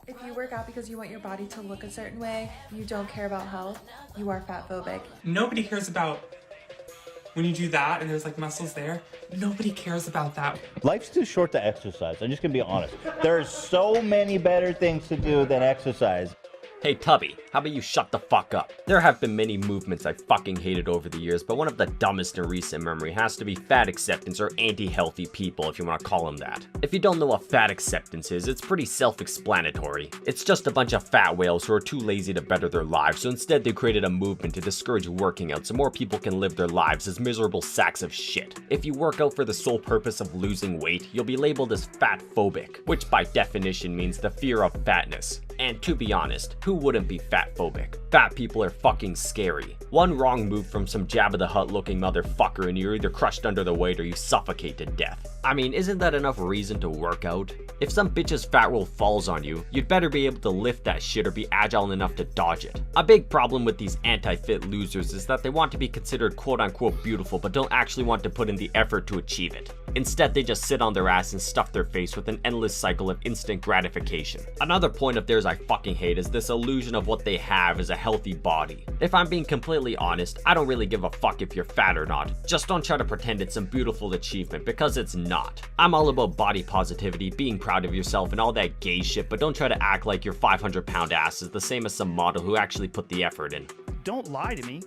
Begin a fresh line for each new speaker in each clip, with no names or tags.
If you work out because you want your body to look a certain way, you don't care about health, you are fat phobic.
Nobody cares about when you do that and there's like muscles there. Nobody cares about that.
Life's too short to exercise. I'm just gonna be honest. There's so many better things to do than exercise.
Hey Tubby, how about you shut the fuck up? There have been many movements I fucking hated over the years, but one of the dumbest in recent memory has to be fat acceptance, or anti-healthy people if you want to call them that. If you don't know what fat acceptance is, it's pretty self-explanatory. It's just a bunch of fat whales who are too lazy to better their lives, so instead they created a movement to discourage working out so more people can live their lives as miserable sacks of shit. If you work out for the sole purpose of losing weight, you'll be labeled as fat phobic, which by definition means the fear of fatness. And to be honest, who wouldn't be fat phobic? Fat people are fucking scary. One wrong move from some Jabba the Hutt looking motherfucker and you're either crushed under the weight or you suffocate to death. I mean, isn't that enough reason to work out? If some bitch's fat roll falls on you, you'd better be able to lift that shit or be agile enough to dodge it. A big problem with these anti-fit losers is that they want to be considered quote-unquote beautiful but don't actually want to put in the effort to achieve it. Instead, they just sit on their ass and stuff their face with an endless cycle of instant gratification. Another point of theirs I fucking hate is this illusion of what they have is a healthy body. If I'm being completely honest, I don't really give a fuck if you're fat or not. Just don't try to pretend it's some beautiful achievement, because it's not. I'm all about body positivity, being proud of yourself and all that gay shit, but don't try to act like your 500-pound ass is the same as some model who actually put the effort in.
Don't lie to me.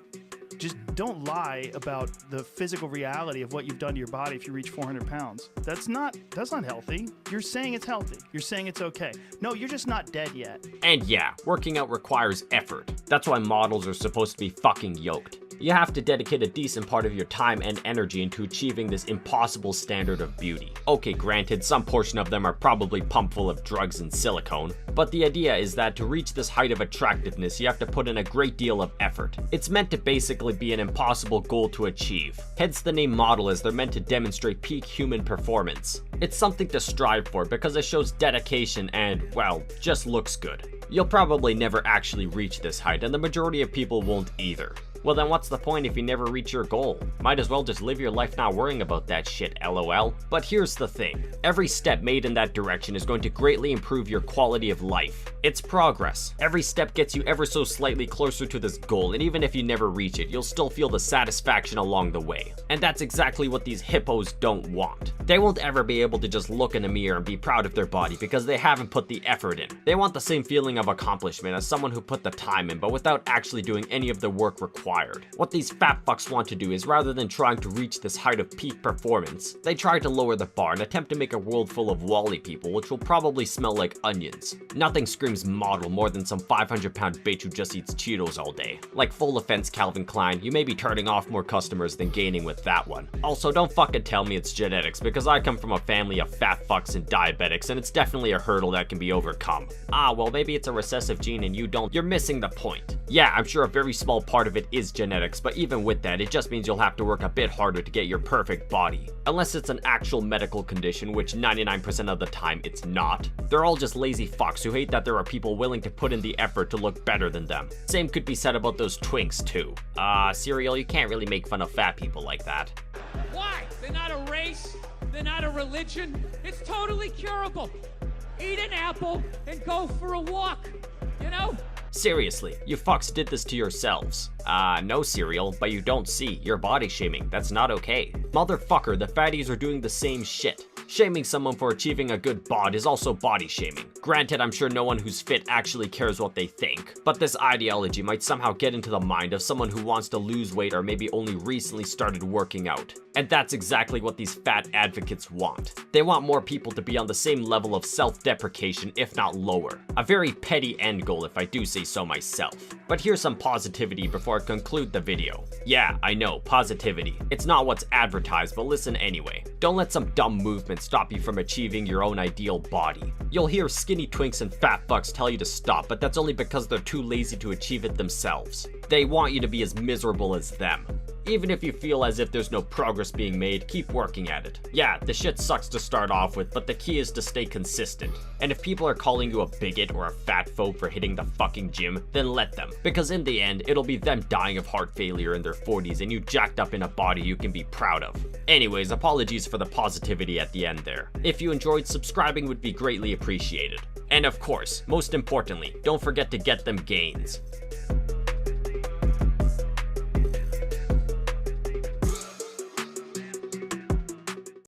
Just don't lie about the physical reality of what you've done to your body if you reach 400 pounds. That's not healthy. You're saying it's healthy. You're saying it's okay. No, you're just not dead yet.
And yeah, working out requires effort. That's why models are supposed to be fucking yoked. You have to dedicate a decent part of your time and energy into achieving this impossible standard of beauty. Okay, granted, some portion of them are probably pumped full of drugs and silicone, but the idea is that to reach this height of attractiveness, you have to put in a great deal of effort. It's meant to basically be an impossible goal to achieve. Hence the name model, as they're meant to demonstrate peak human performance. It's something to strive for because it shows dedication and, well, just looks good. You'll probably never actually reach this height, and the majority of people won't either. Well then what's the point if you never reach your goal? Might as well just live your life not worrying about that shit, lol. But here's the thing. Every step made in that direction is going to greatly improve your quality of life. It's progress. Every step gets you ever so slightly closer to this goal, and even if you never reach it, you'll still feel the satisfaction along the way. And that's exactly what these hippos don't want. They won't ever be able to just look in a mirror and be proud of their body because they haven't put the effort in. They want the same feeling of accomplishment as someone who put the time in, but without actually doing any of the work required. What these fat fucks want to do is, rather than trying to reach this height of peak performance, they try to lower the bar and attempt to make a world full of Wall-E people, which will probably smell like onions. Nothing screams model more than some 500-pound bitch who just eats Cheetos all day. Like, full offense, Calvin Klein, you may be turning off more customers than gaining with that one. Also, don't fucking tell me it's genetics, because I come from a family of fat fucks and diabetics, and it's definitely a hurdle that can be overcome. Ah, well, maybe it's a recessive gene and you don't. You're missing the point. Yeah, I'm sure a very small part of it is genetics, but even with that, it just means you'll have to work a bit harder to get your perfect body. Unless it's an actual medical condition, which 99% of the time it's not. They're all just lazy fucks who hate that there are people willing to put in the effort to look better than them. Same could be said about those twinks too. Cereal, you can't really make fun of fat people like that.
Why? They're not a race. They're not a religion. It's totally curable. Eat an apple and go for a walk, you know?
Seriously, you fucks did this to yourselves. No cereal, but you don't see. You're body shaming. That's not okay. Motherfucker, the fatties are doing the same shit. Shaming someone for achieving a good bod is also body shaming. Granted, I'm sure no one who's fit actually cares what they think, but this ideology might somehow get into the mind of someone who wants to lose weight or maybe only recently started working out. And that's exactly what these fat advocates want. They want more people to be on the same level of self-deprecation, if not lower. A very petty end goal, if I do say so myself. But here's some positivity before I conclude the video. Yeah, I know, positivity. It's not what's advertised, but listen anyway. Don't let some dumb movement stop you from achieving your own ideal body. You'll hear skinny twinks and fat fucks tell you to stop, but that's only because they're too lazy to achieve it themselves. They want you to be as miserable as them. Even if you feel as if there's no progress being made, keep working at it. Yeah, the shit sucks to start off with, but the key is to stay consistent. And if people are calling you a bigot or a fat phobe for hitting the fucking gym, then let them. Because in the end, it'll be them dying of heart failure in their 40s and you jacked up in a body you can be proud of. Anyways, apologies for the positivity at the end there. If you enjoyed, subscribing would be greatly appreciated. And of course, most importantly, don't forget to get them gains.